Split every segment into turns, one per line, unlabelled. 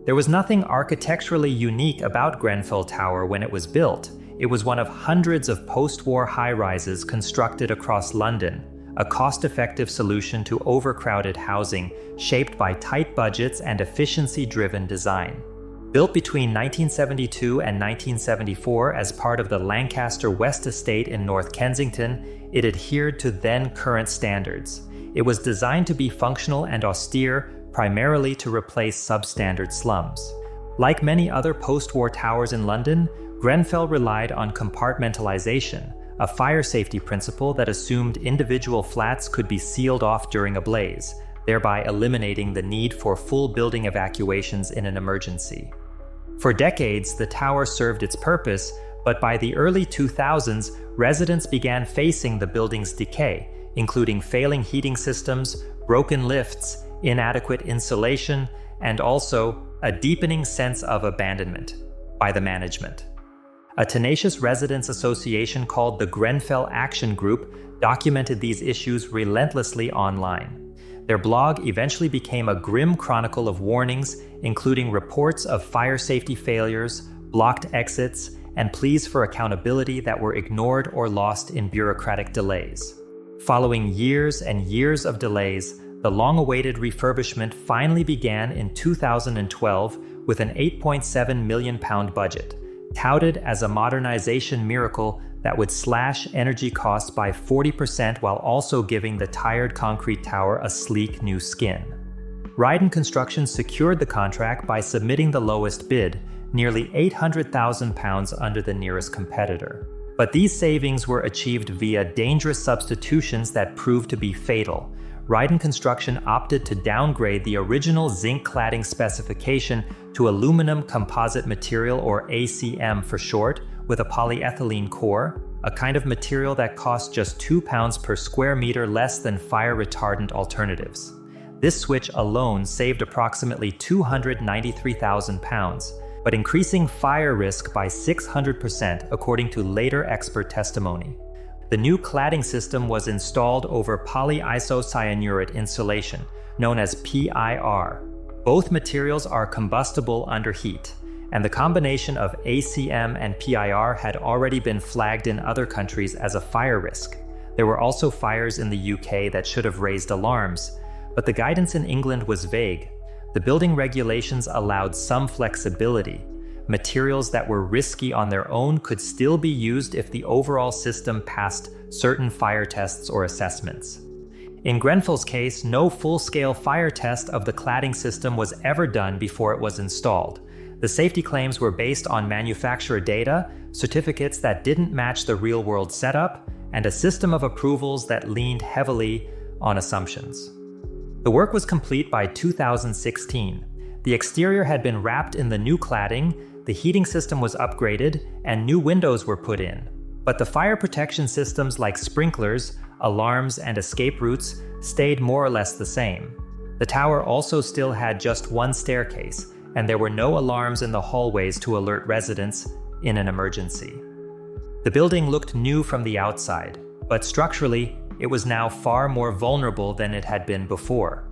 There was nothing architecturally unique about Grenfell Tower when it was built. It was one of hundreds of post-war high-rises constructed across London, a cost-effective solution to overcrowded housing shaped by tight budgets and efficiency-driven design. Built between 1972 and 1974 as part of the Lancaster West Estate in North Kensington, it adhered to then-current standards. It was designed to be functional and austere, primarily to replace substandard slums. Like many other post-war towers in London, Grenfell relied on compartmentalization, a fire safety principle that assumed individual flats could be sealed off during a blaze, thereby eliminating the need for full building evacuations in an emergency. For decades, the tower served its purpose, but by the early 2000s, residents began facing the building's decay, including failing heating systems, broken lifts, inadequate insulation, and also a deepening sense of abandonment by the management. A tenacious residents association called the Grenfell Action Group documented these issues relentlessly online. Their blog eventually became a grim chronicle of warnings, including reports of fire safety failures, blocked exits, and pleas for accountability that were ignored or lost in bureaucratic delays. Following years and years of delays, the long-awaited refurbishment finally began in 2012 with an £8.7 million budget, touted as a modernization miracle that would slash energy costs by 40% while also giving the tired concrete tower a sleek new skin. Rydon Construction secured the contract by submitting the lowest bid, nearly £800,000 under the nearest competitor. But these savings were achieved via dangerous substitutions that proved to be fatal. Rydon Construction opted to downgrade the original zinc cladding specification to aluminum composite material, or ACM for short, with a polyethylene core, a kind of material that cost just £2 per square meter less than fire-retardant alternatives. This switch alone saved approximately £293,000, but increasing fire risk by 600% according to later expert testimony. The new cladding system was installed over polyisocyanurate insulation, known as PIR. Both materials are combustible under heat, and the combination of ACM and PIR had already been flagged in other countries as a fire risk. There were also fires in the UK that should have raised alarms, but the guidance in England was vague. The building regulations allowed some flexibility. Materials that were risky on their own could still be used if the overall system passed certain fire tests or assessments. In Grenfell's case, no full-scale fire test of the cladding system was ever done before it was installed. The safety claims were based on manufacturer data, certificates that didn't match the real-world setup, and a system of approvals that leaned heavily on assumptions. The work was complete by 2016. The exterior had been wrapped in the new cladding, the heating system was upgraded, and new windows were put in. But the fire protection systems like sprinklers, alarms, and escape routes stayed more or less the same. The tower also still had just one staircase, and there were no alarms in the hallways to alert residents in an emergency. The building looked new from the outside, but structurally, it was now far more vulnerable than it had been before.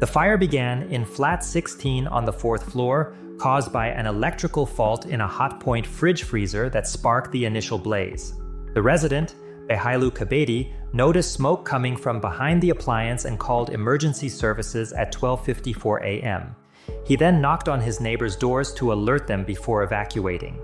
The fire began in flat 16 on the 4th floor, caused by an electrical fault in a hot-point fridge freezer that sparked the initial blaze. The resident, Behailu Kabedi, noticed smoke coming from behind the appliance and called emergency services at 12:54 a.m. He then knocked on his neighbors' doors to alert them before evacuating.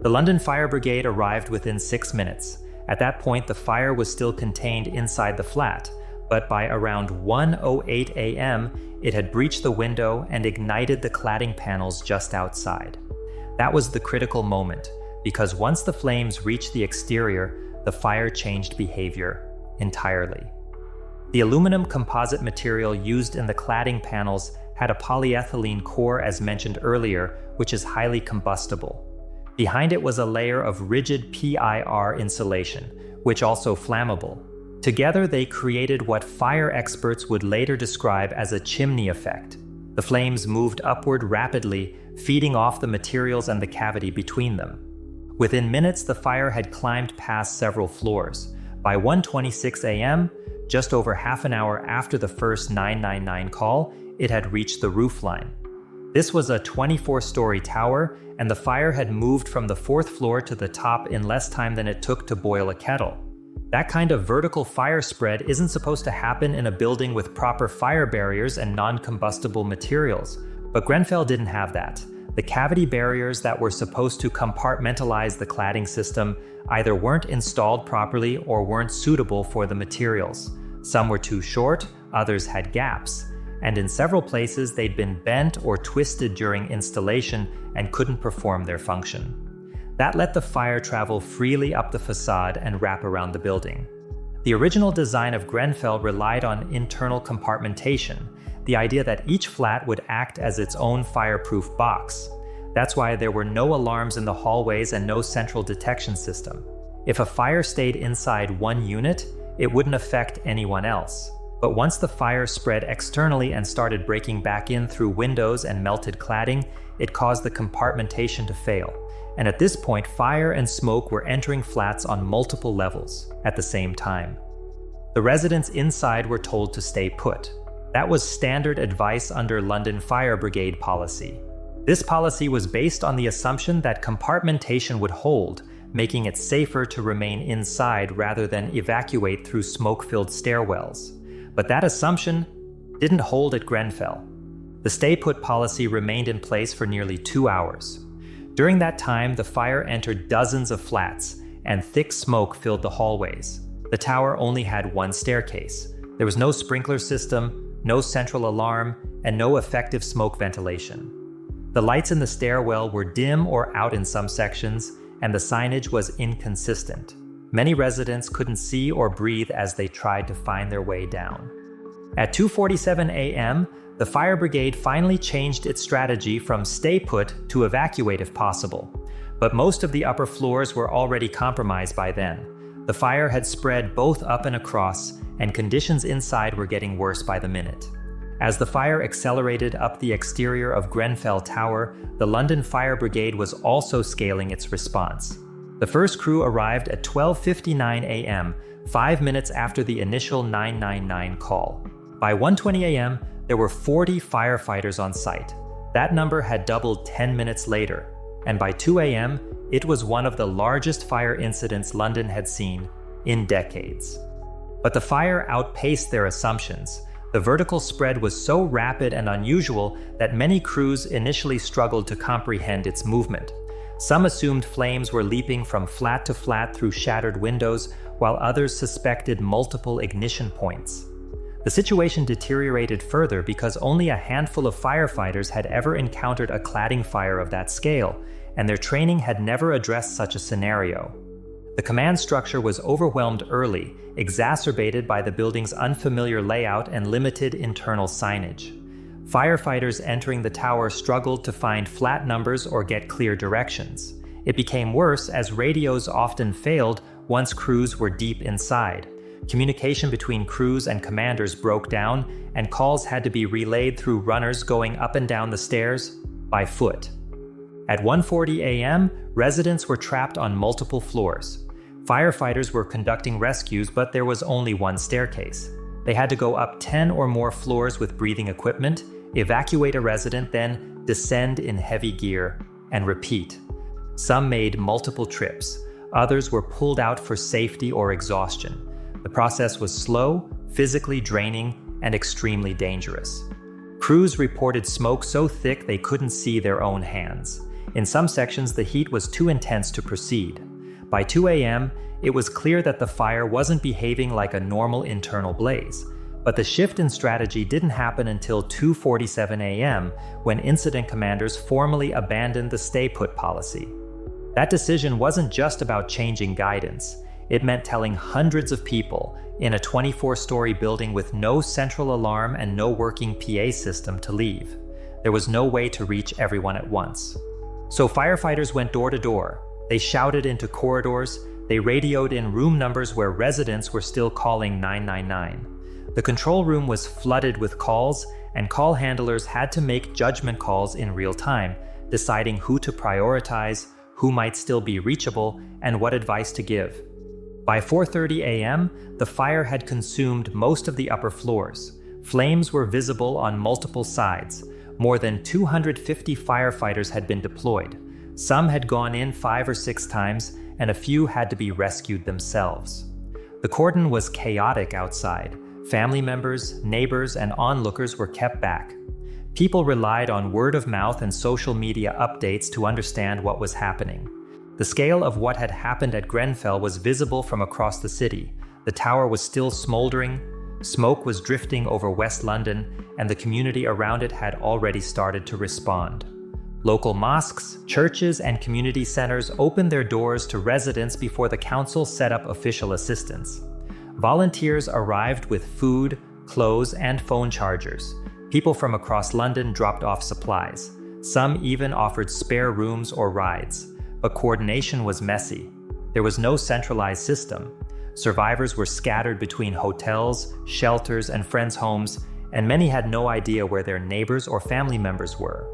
The London Fire Brigade arrived within 6 minutes. At that point, the fire was still contained inside the flat, but by around 1:08 a.m., it had breached the window and ignited the cladding panels just outside. That was the critical moment, because once the flames reached the exterior, the fire changed behavior entirely. The aluminum composite material used in the cladding panels had a polyethylene core, as mentioned earlier, which is highly combustible. Behind it was a layer of rigid PIR insulation, which also flammable. Together, they created what fire experts would later describe as a chimney effect. The flames moved upward rapidly, feeding off the materials and the cavity between them. Within minutes, the fire had climbed past several floors. By 1:26 a.m., just over half an hour after the first 999 call, it had reached the roofline. This was a 24-story tower, and the fire had moved from the 4th floor to the top in less time than it took to boil a kettle. That kind of vertical fire spread isn't supposed to happen in a building with proper fire barriers and non-combustible materials, but Grenfell didn't have that. The cavity barriers that were supposed to compartmentalize the cladding system either weren't installed properly or weren't suitable for the materials. Some were too short, others had gaps, and in several places they'd been bent or twisted during installation and couldn't perform their function. That let the fire travel freely up the facade and wrap around the building. The original design of Grenfell relied on internal compartmentation, the idea that each flat would act as its own fireproof box. That's why there were no alarms in the hallways and no central detection system. If a fire stayed inside one unit, it wouldn't affect anyone else. But once the fire spread externally and started breaking back in through windows and melted cladding, it caused the compartmentation to fail. And at this point, fire and smoke were entering flats on multiple levels at the same time. The residents inside were told to stay put. That was standard advice under London Fire Brigade policy. This policy was based on the assumption that compartmentation would hold, making it safer to remain inside rather than evacuate through smoke-filled stairwells. But that assumption didn't hold at Grenfell. The stay-put policy remained in place for nearly 2 hours. During that time, the fire entered dozens of flats, and thick smoke filled the hallways. The tower only had one staircase. There was no sprinkler system, no central alarm, and no effective smoke ventilation. The lights in the stairwell were dim or out in some sections, and the signage was inconsistent. Many residents couldn't see or breathe as they tried to find their way down. At 2:47 a.m., the fire brigade finally changed its strategy from stay put to evacuate if possible. But most of the upper floors were already compromised by then. The fire had spread both up and across, and conditions inside were getting worse by the minute. As the fire accelerated up the exterior of Grenfell Tower, the London Fire Brigade was also scaling its response. The first crew arrived at 12:59 a.m., 5 minutes after the initial 999 call. By 1:20 a.m., there were 40 firefighters on site. That number had doubled 10 minutes later, and by 2 a.m., it was one of the largest fire incidents London had seen in decades. But the fire outpaced their assumptions. The vertical spread was so rapid and unusual that many crews initially struggled to comprehend its movement. Some assumed flames were leaping from flat to flat through shattered windows, while others suspected multiple ignition points. The situation deteriorated further because only a handful of firefighters had ever encountered a cladding fire of that scale, and their training had never addressed such a scenario. The command structure was overwhelmed early, exacerbated by the building's unfamiliar layout and limited internal signage. Firefighters entering the tower struggled to find flat numbers or get clear directions. It became worse as radios often failed once crews were deep inside. Communication between crews and commanders broke down, and calls had to be relayed through runners going up and down the stairs by foot. At 1:40 a.m., residents were trapped on multiple floors. Firefighters were conducting rescues, but there was only one staircase. They had to go up 10 or more floors with breathing equipment, evacuate a resident, then descend in heavy gear, and repeat. Some made multiple trips. Others were pulled out for safety or exhaustion. The process was slow, physically draining, and extremely dangerous. Crews reported smoke so thick they couldn't see their own hands. In some sections, the heat was too intense to proceed. By 2 a.m., it was clear that the fire wasn't behaving like a normal internal blaze. But the shift in strategy didn't happen until 2:47 a.m., when incident commanders formally abandoned the stay-put policy. That decision wasn't just about changing guidance. It meant telling hundreds of people in a 24-story building with no central alarm and no working PA system to leave. There was no way to reach everyone at once. So firefighters went door to door. They shouted into corridors. They radioed in room numbers where residents were still calling 999. The control room was flooded with calls, and call handlers had to make judgment calls in real time, deciding who to prioritize, who might still be reachable, and what advice to give. By 4:30 a.m., the fire had consumed most of the upper floors. Flames were visible on multiple sides. more than 250 firefighters had been deployed. Some had gone in 5 or 6 times, and a few had to be rescued themselves. The cordon was chaotic outside. Family members, neighbors, and onlookers were kept back. People relied on word of mouth and social media updates to understand what was happening. The scale of what had happened at Grenfell was visible from across the city. The tower was still smoldering, smoke was drifting over West London, and the community around it had already started to respond. Local mosques, churches, and community centers opened their doors to residents before the council set up official assistance. Volunteers arrived with food, clothes, and phone chargers. People from across London dropped off supplies. Some even offered spare rooms or rides. But coordination was messy. There was no centralized system. Survivors were scattered between hotels, shelters, and friends' homes, and many had no idea where their neighbors or family members were.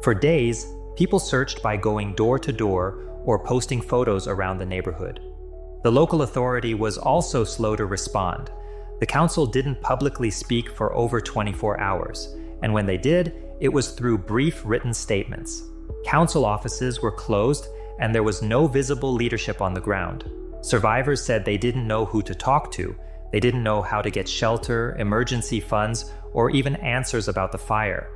For days, people searched by going door to door or posting photos around the neighborhood. The local authority was also slow to respond. The council didn't publicly speak for over 24 hours, and when they did, it was through brief written statements. Council offices were closed, and there was no visible leadership on the ground. Survivors said they didn't know who to talk to, they didn't know how to get shelter, emergency funds, or even answers about the fire.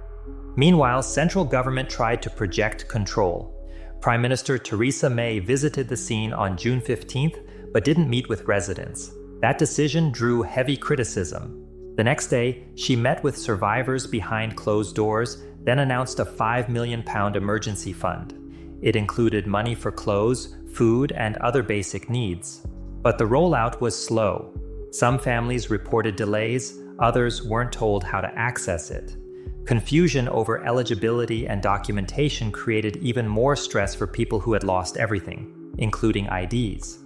Meanwhile, central government tried to project control. Prime Minister Theresa May visited the scene on June 15th, but didn't meet with residents. That decision drew heavy criticism. The next day, she met with survivors behind closed doors, then announced a £5 million emergency fund. It included money for clothes, food, and other basic needs. But the rollout was slow. Some families reported delays, others weren't told how to access it. Confusion over eligibility and documentation created even more stress for people who had lost everything, including IDs.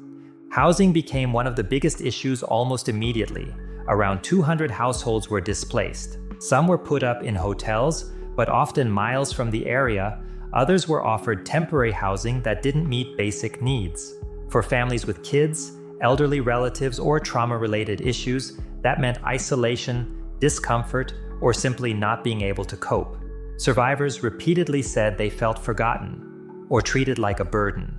Housing became one of the biggest issues almost immediately. Around 200 households were displaced. Some were put up in hotels, but often miles from the area. Others were offered temporary housing that didn't meet basic needs. For families with kids, elderly relatives, or trauma-related issues, that meant isolation, discomfort, or simply not being able to cope. Survivors repeatedly said they felt forgotten or treated like a burden.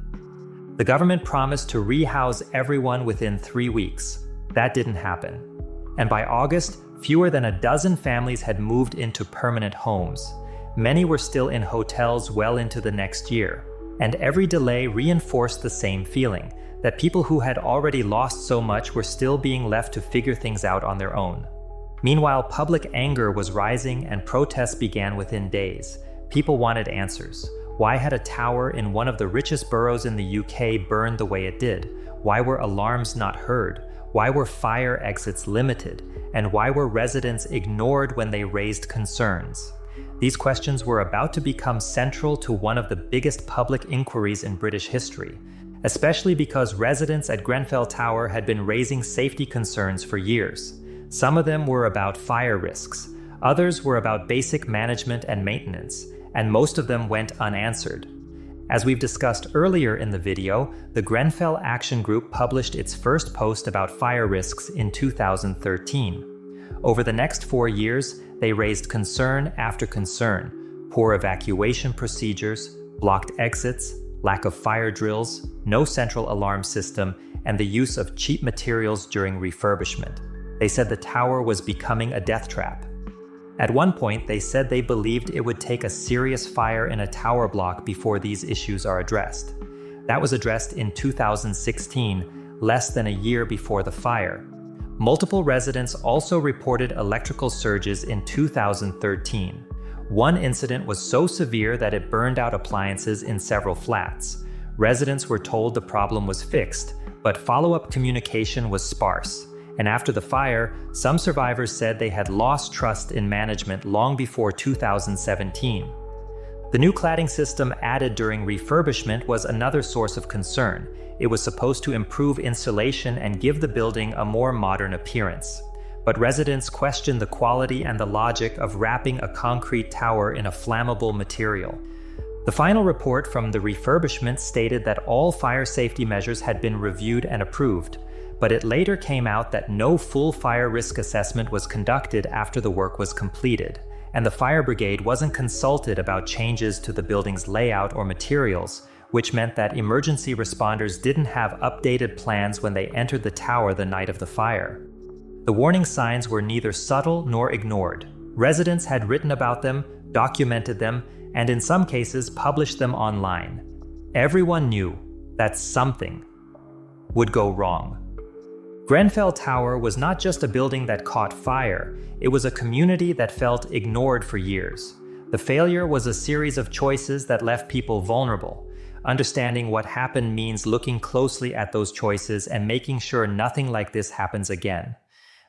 The government promised to rehouse everyone within 3 weeks. That didn't happen. And by August, fewer than a dozen families had moved into permanent homes. Many were still in hotels well into the next year. And every delay reinforced the same feeling, that people who had already lost so much were still being left to figure things out on their own. Meanwhile, public anger was rising and protests began within days. People wanted answers. Why had a tower in one of the richest boroughs in the UK burned the way it did? Why were alarms not heard? Why were fire exits limited? And why were residents ignored when they raised concerns? These questions were about to become central to one of the biggest public inquiries in British history, especially because residents at Grenfell Tower had been raising safety concerns for years. Some of them were about fire risks, others were about basic management and maintenance, and most of them went unanswered. As we've discussed earlier in the video, the Grenfell Action Group published its first post about fire risks in 2013. Over the next 4 years, they raised concern after concern: poor evacuation procedures, blocked exits, lack of fire drills, no central alarm system, and the use of cheap materials during refurbishment. They said the tower was becoming a death trap. At one point, they said they believed it would take a serious fire in a tower block before these issues are addressed. That was addressed in 2016, less than a year before the fire. Multiple residents also reported electrical surges in 2013. One incident was so severe that it burned out appliances in several flats. Residents were told the problem was fixed, but follow-up communication was sparse. And after the fire, some survivors said they had lost trust in management long before 2017. The new cladding system added during refurbishment was another source of concern. It was supposed to improve insulation and give the building a more modern appearance. But residents questioned the quality and the logic of wrapping a concrete tower in a flammable material. The final report from the refurbishment stated that all fire safety measures had been reviewed and approved, but it later came out that no full fire risk assessment was conducted after the work was completed, and the fire brigade wasn't consulted about changes to the building's layout or materials, which meant that emergency responders didn't have updated plans when they entered the tower the night of the fire. The warning signs were neither subtle nor ignored. Residents had written about them, documented them, and in some cases published them online. Everyone knew that something would go wrong. Grenfell Tower was not just a building that caught fire, it was a community that felt ignored for years. The failure was a series of choices that left people vulnerable. Understanding what happened means looking closely at those choices and making sure nothing like this happens again.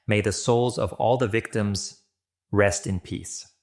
May the souls of all the victims rest in peace.